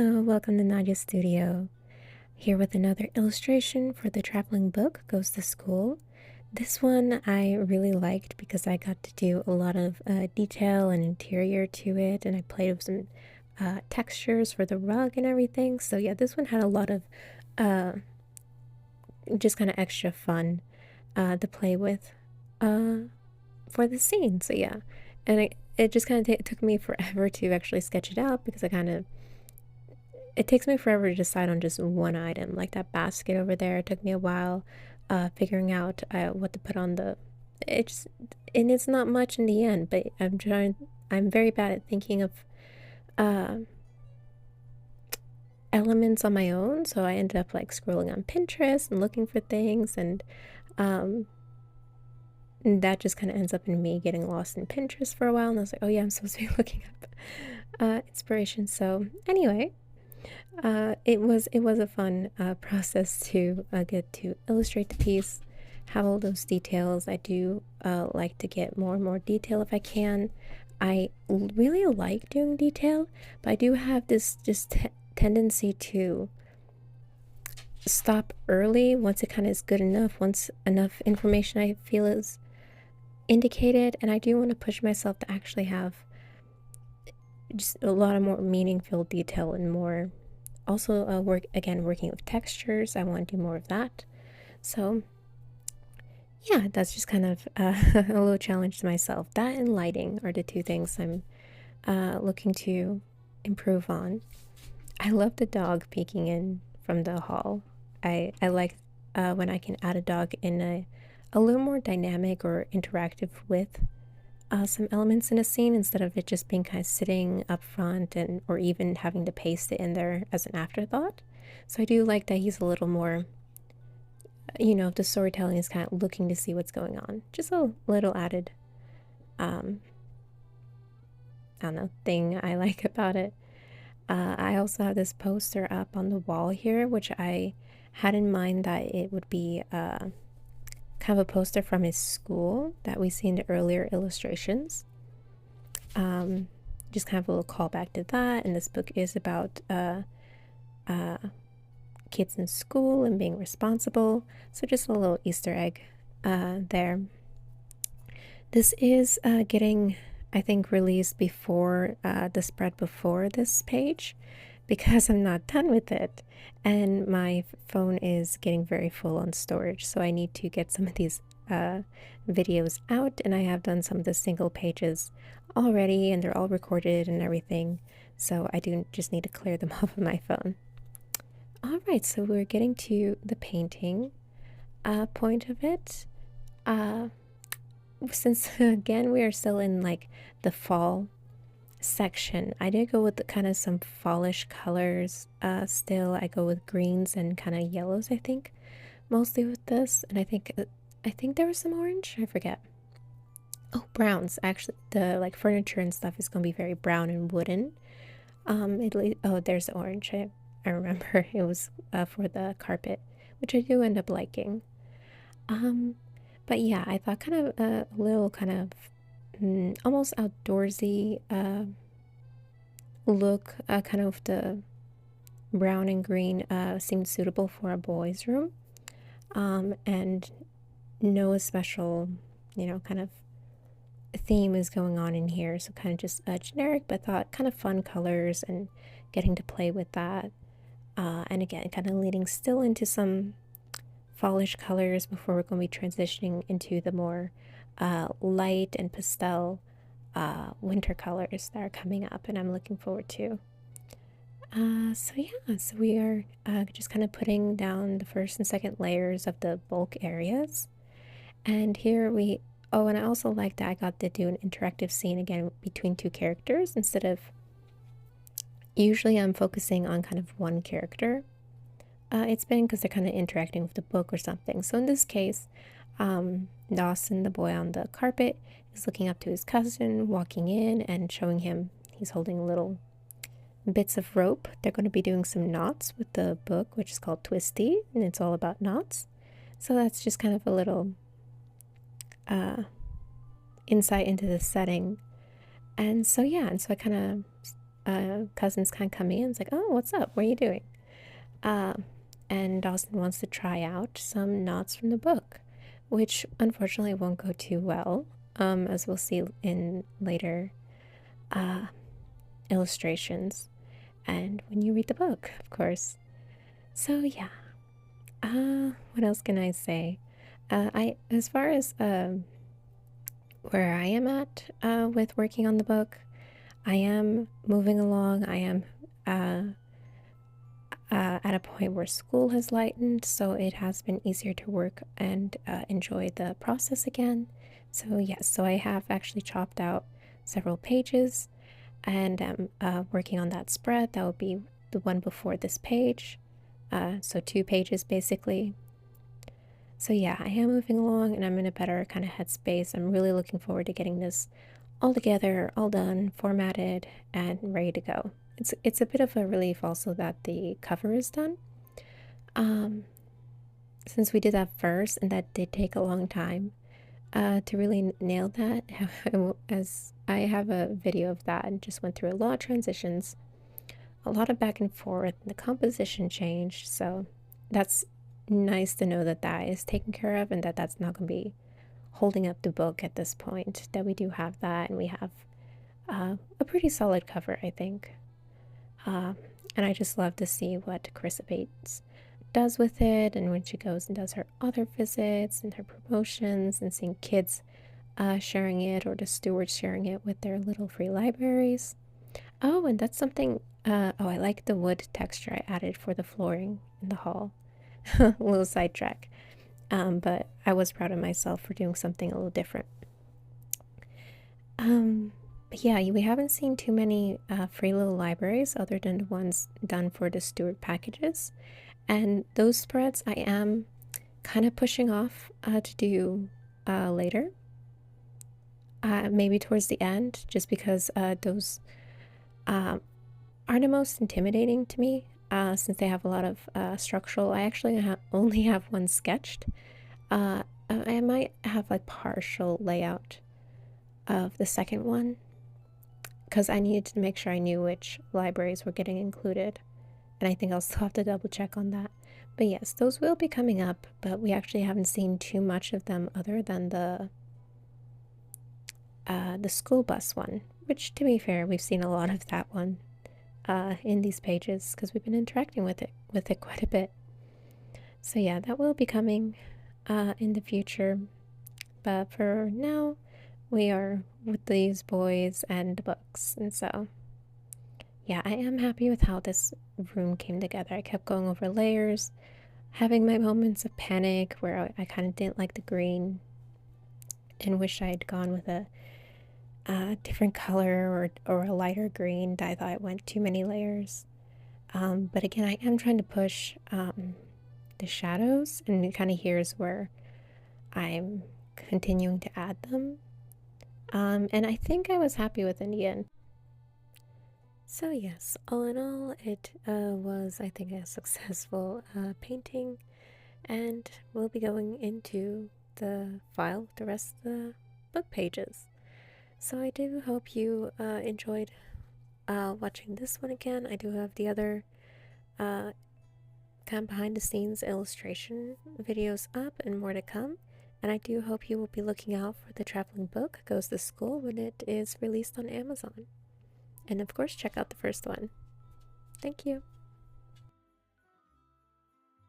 Hello, welcome to Nadia's studio. Here with another illustration for the traveling book, Goes to School. This one I really liked because I got to do a lot of detail and interior to it, and I played with some textures for the rug and everything. So yeah, this one had a lot of uh, just kind of extra fun to play with for the scene. So yeah, and it just kind of took me forever to actually sketch it out because it takes me forever to decide on just one item. Like that basket over there, it took me a while figuring out what to put on the. And it's not much in the end, but I'm very bad at thinking of uh, elements on my own. So I ended up like scrolling on Pinterest and looking for things, um, and that just kind of ends up in me getting lost in Pinterest for a while. And I was like, oh yeah, I'm supposed to be looking up inspiration. So anyway. It was a fun process to get to illustrate the piece, have all those details. I do like to get more and more detail if I can. I really like doing detail, but I do have this just tendency to stop early once it kind of is good enough, once enough information I feel is indicated, and I do want to push myself to actually have just a lot of more meaningful detail and more. Also, working with textures. I want to do more of that. So, yeah, that's just kind of a little challenge to myself. That and lighting are the two things I'm looking to improve on. I love the dog peeking in from the hall. I like when I can add a dog in a little more dynamic or interactive with some elements in a scene instead of it just being kind of sitting up front and or even having to paste it in there as an afterthought. So I do like that he's a little more, the storytelling is kind of looking to see what's going on. Just a little added, I don't know, thing I like about it. I also have this poster up on the wall here, which I had in mind that it would be kind of a poster from his school that we see in the earlier illustrations. Just kind of a little callback to that. And this book is about kids in school and being responsible. So just a little Easter egg there. This is getting, I think, released before the spread before this page because I'm not done with it. And my phone is getting very full on storage, so I need to get some of these videos out, and I have done some of the single pages already, and they're all recorded and everything, so I do just need to clear them off of my phone. Alright, so we're getting to the painting point of it. Since, again, we are still in, like, the fall section, I did go with kind of some fallish colors. Still, I go with greens and kind of yellows, I think, mostly with this. And I think there was some orange. I forget. Oh, browns. Actually, the like furniture and stuff is gonna be very brown and wooden. Oh, there's the orange. I remember it was for the carpet, which I do end up liking. But yeah, I thought kind of a little kind of almost outdoorsy look, kind of the brown and green seemed suitable for a boys' room, and no special, kind of theme is going on in here, so kind of just generic, but thought kind of fun colors and getting to play with that, and again, kind of leading still into some fallish colors before we're going to be transitioning into the more light and pastel winter colors that are coming up, and I'm looking forward to. So yeah, so we are just kind of putting down the first and second layers of the bulk areas, and here and I also like that I got to do an interactive scene again between two characters instead of usually I'm focusing on kind of one character. It's been because they're kind of interacting with the book or something. So in this case, Dawson, the boy on the carpet, is looking up to his cousin, walking in and showing him he's holding little bits of rope. They're going to be doing some knots with the book, which is called Twisty, and it's all about knots. So that's just kind of a little insight into the setting. And so yeah, and so I kind of cousin's kind of coming in. It's like, oh, what's up? What are you doing? Um, and Dawson wants to try out some knots from the book, which unfortunately won't go too well, as we'll see in later uh, illustrations and when you read the book, of course. So yeah, what else can I say? As far as where I am at with working on the book, I am moving along. I am at a point where school has lightened, so it has been easier to work and enjoy the process again. So yes, so I have actually chopped out several pages, and I'm working on that spread. That will be the one before this page. So 2 pages basically. So yeah, I am moving along and I'm in a better kind of headspace. I'm really looking forward to getting this all together, all done, formatted, and ready to go. It's a bit of a relief also that the cover is done. Since we did that first, and that did take a long time to really nail that, as I have a video of that and just went through a lot of transitions, a lot of back and forth, and the composition changed. So that's nice to know that that is taken care of and that that's not going to be holding up the book at this point, that we do have that and we have a pretty solid cover, I think. And I just love to see what Charissa Bates does with it, and when she goes and does her other visits and her promotions and seeing kids sharing it or the stewards sharing it with their little free libraries. Oh, and that's something, oh, I like the wood texture I added for the flooring in the hall. A little sidetrack. But I was proud of myself for doing something a little different. But yeah, we haven't seen too many free little libraries other than the ones done for the steward packages. And those spreads I am kind of pushing off to do later. Maybe towards the end, just because those are the most intimidating to me, since they have a lot of structural. I actually only have one sketched. I might have like partial layout of the second one, because I needed to make sure I knew which libraries were getting included, and I think I'll still have to double check on that. But yes, those will be coming up, but we actually haven't seen too much of them other than the school bus one, which, to be fair, we've seen a lot of that one in these pages because we've been interacting with it quite a bit. So yeah, that will be coming in the future, but for now we are with these boys and the books. And so yeah, I am happy with how this room came together. I kept going over layers, having my moments of panic where I kind of didn't like the green and wish I had gone with a different color or a lighter green. I thought it went too many layers. But again, I am trying to push the shadows, and kind of here's where I'm continuing to add them. And I think I was happy with it in the end. So yes, all in all, it was, I think, a successful painting, and we'll be going into the file with the rest of the book pages. So I do hope you enjoyed watching this one again. I do have the other kind of behind the scenes illustration videos up and more to come. And I do hope you will be looking out for the traveling book Goes to School when it is released on Amazon. And of course, check out the first one. Thank you.